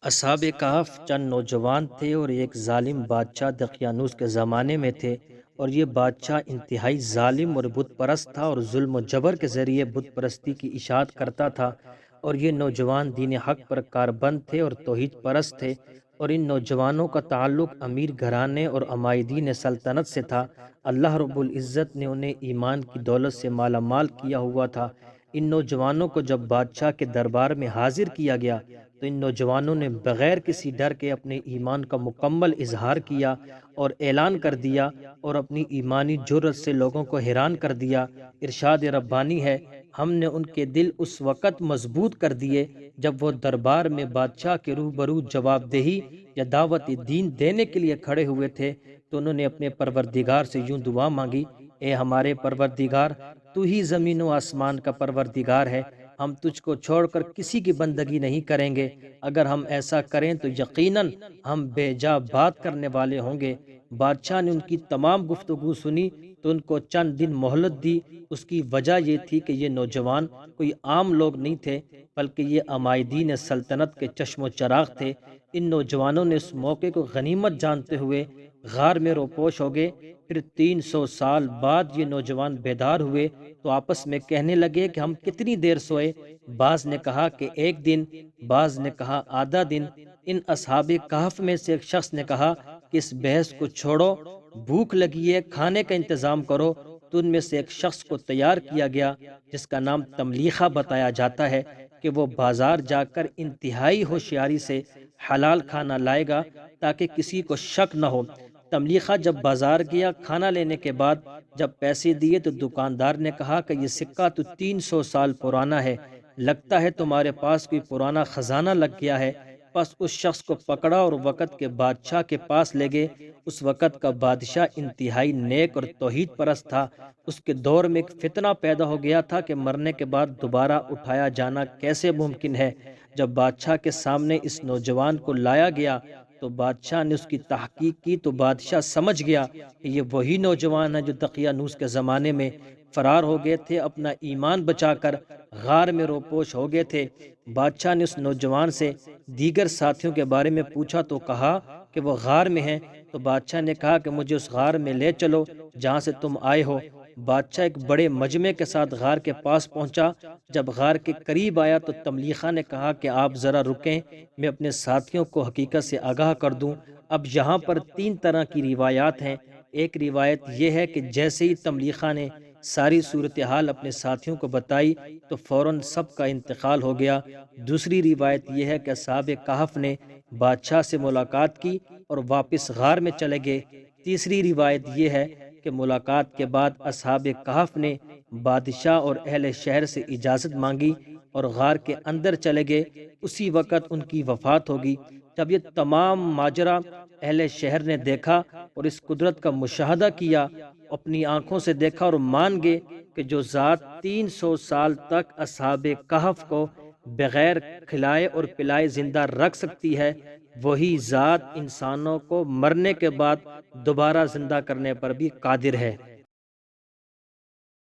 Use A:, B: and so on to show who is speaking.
A: اصحاب کہف چند نوجوان تھے اور ایک ظالم بادشاہ دقیانوس کے زمانے میں تھے، اور یہ بادشاہ انتہائی ظالم اور بت پرست تھا اور ظلم و جبر کے ذریعے بت پرستی کی اشاعت کرتا تھا۔ اور یہ نوجوان دین حق پر کاربند تھے اور توحید پرست تھے، اور ان نوجوانوں کا تعلق امیر گھرانے اور عمائدین سلطنت سے تھا۔ اللہ رب العزت نے انہیں ایمان کی دولت سے مالا مال کیا ہوا تھا۔ ان نوجوانوں کو جب بادشاہ کے دربار میں حاضر کیا گیا تو ان نوجوانوں نے بغیر کسی ڈر کے اپنے ایمان کا مکمل اظہار کیا اور اعلان کر دیا، اور اپنی ایمانی جرأت سے لوگوں کو حیران کر دیا۔ ارشاد ربانی ہے، ہم نے ان کے دل اس وقت مضبوط کر دیے جب وہ دربار میں بادشاہ کے روبرو جواب دہی یا دعوت دین دینے کے لیے کھڑے ہوئے تھے تو انہوں نے اپنے پروردگار سے یوں دعا مانگی: اے ہمارے پروردگار، تو ہی زمین و آسمان کا پروردگار ہے، ہم تجھ کو چھوڑ کر کسی کی بندگی نہیں کریں گے۔ اگر ہم ایسا کریں تو یقیناً ہم بے جا بات کرنے والے ہوں گے۔ بادشاہ نے ان کی تمام گفتگو سنی تو ان کو چند دن مہلت دی۔ اس کی وجہ یہ تھی کہ یہ نوجوان کوئی عام لوگ نہیں تھے، بلکہ یہ عمائدین سلطنت کے چشم و چراغ تھے۔ ان نوجوانوں نے اس موقع کو غنیمت جانتے ہوئے غار میں روپوش ہو گئے۔ پھر 300 سال بعد یہ نوجوان بیدار ہوئے تو آپس میں کہنے لگے کہ ہم کتنی دیر سوئے۔ بعض نے کہا کہ ایک دن، بعض نے کہا آدھا دن۔ ان اصحاب کہف میں سے ایک شخص نے کہا کہ اس بحث کو چھوڑو، بھوک لگی ہے، کھانے کا انتظام کرو۔ تو ان میں سے ایک شخص کو تیار کیا گیا جس کا نام تملیخہ بتایا جاتا ہے کہ وہ بازار جا کر انتہائی ہوشیاری سے حلال کھانا لائے گا تاکہ کسی کو شک نہ ہو۔ تملیخہ جب بازار گیا، کھانا لینے کے بعد جب پیسے دیے تو دکاندار نے کہا کہ یہ سکہ تو 300 سال پرانا ہے، لگتا ہے تمہارے پاس کوئی پرانا خزانہ لگ گیا ہے۔ پس اس شخص کو پکڑا اور وقت کے بادشاہ کے پاس لے گئے۔ اس وقت کا بادشاہ انتہائی نیک اور توحید پرست تھا۔ اس کے دور میں ایک فتنہ پیدا ہو گیا تھا کہ مرنے کے بعد دوبارہ اٹھایا جانا کیسے ممکن ہے۔ جب بادشاہ کے سامنے اس نوجوان کو لایا گیا تو بادشاہ نے اس کی تحقیق کی تو بادشاہ سمجھ گیا کہ یہ وہی نوجوان ہے جو دقیانوس کے زمانے میں فرار ہو گئے تھے، اپنا ایمان بچا کر غار میں روپوش ہو گئے تھے۔ بادشاہ نے اس نوجوان سے دیگر ساتھیوں کے بارے میں پوچھا تو کہا کہ وہ غار میں ہیں۔ تو بادشاہ نے کہا کہ مجھے اس غار میں لے چلو جہاں سے تم آئے ہو۔ بادشاہ ایک بڑے مجمع کے ساتھ غار کے پاس پہنچا۔ جب غار کے قریب آیا تو تملیخہ نے کہا کہ آپ ذرا رکیں، میں اپنے ساتھیوں کو حقیقت سے آگاہ کر دوں۔ اب یہاں پر 3 طرح کی روایات ہیں۔ ایک روایت یہ ہے کہ جیسے ہی تملیخہ نے ساری صورتحال اپنے ساتھیوں کو بتائی تو فوراً سب کا انتقال ہو گیا۔ دوسری روایت یہ ہے کہ اصحاب کہف نے بادشاہ سے ملاقات کی اور واپس غار میں چلے گئے۔ تیسری روایت یہ ہے کہ ملاقات کے بعد اصحاب کہف نے بادشاہ اور اہل شہر سے اجازت مانگی اور غار کے اندر چلے گئے۔ اسی وقت ان کی وفات ہوگی۔ جب یہ تمام ماجرا اہل شہر نے دیکھا اور اس قدرت کا مشاہدہ کیا، اپنی آنکھوں سے دیکھا اور مان گئے کہ جو ذات 300 سال تک اصحاب کہف کو بغیر کھلائے اور پلائے زندہ رکھ سکتی ہے، وہی ذات انسانوں کو مرنے کے بعد دوبارہ زندہ کرنے پر بھی قادر ہے۔